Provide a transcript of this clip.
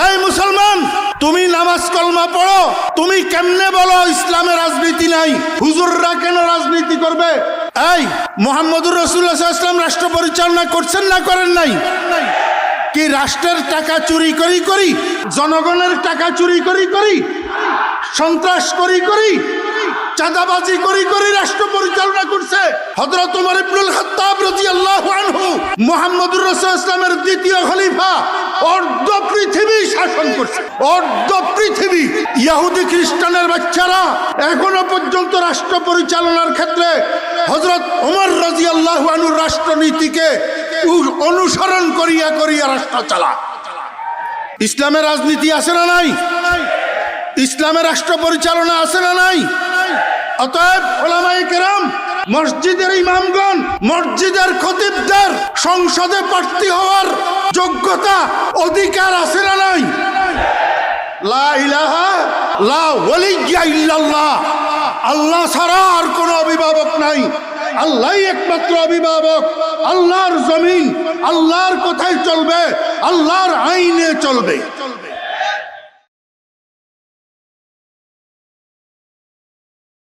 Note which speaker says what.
Speaker 1: এই মুসলমান, তুমি নামাজ কলমা পড়ো, তুমি কেমনে বলো ইসলামে রাজনীতি নাই? হুজুররা কেন রাজনীতি করবে? এই মুহাম্মদুর রাসূলুল্লাহ সাল্লাল্লাহু আলাইহি ওয়াসাল্লাম রাষ্ট্র পরিচালনা করছেন না করেন নাই? কি রাষ্ট্রের টাকা চুরি করি করি, জনগণের টাকা চুরি করি করি, সন্ত্রাস করি করি, চাঁদাবাজি করি করি রাষ্ট্র পরিচালনা করছে হযরত ওমর ইবনুল খাত্তাব রাদিয়াল্লাহু আনহু, মুহাম্মদুর রাসূলুল্লাহ ইসলামের দ্বিতীয় খলিফা। অর্ধ পৃথিবী শাসন করছে, অর্ধ পৃথিবী। ইহুদি খ্রিস্টানের বাচ্চারা এখনো পর্যন্ত রাষ্ট্র পরিচালনার ক্ষেত্রে হযরত ওমর রাদিয়াল্লাহু আনহুর রাষ্ট্রনীতিকে অনুসরণ করিয়া করিয়া রাষ্ট্র চালা। ইসলামের রাজনীতি আছে না নাই? ইসলামের রাষ্ট্র পরিচালনা আছে না নাই? অতএব উলামায়ে কেরাম, মসজিদের ইমামগণ, মসজিদের খতিবদের সংসদে প্রার্থী হওয়ার যোগ্যতা অধিকার আছে না নাই? লা ইলাহা লা ওয়ালিয়্যা ইল্লাল্লাহ, আল্লাহ ছাড়া আর কোনো অভিভাবক নাই, আল্লাহই একমাত্র অভিভাবক। আল্লাহর জমিন আল্লাহর কথাই চলবে, আল্লাহর আইনে চলবে।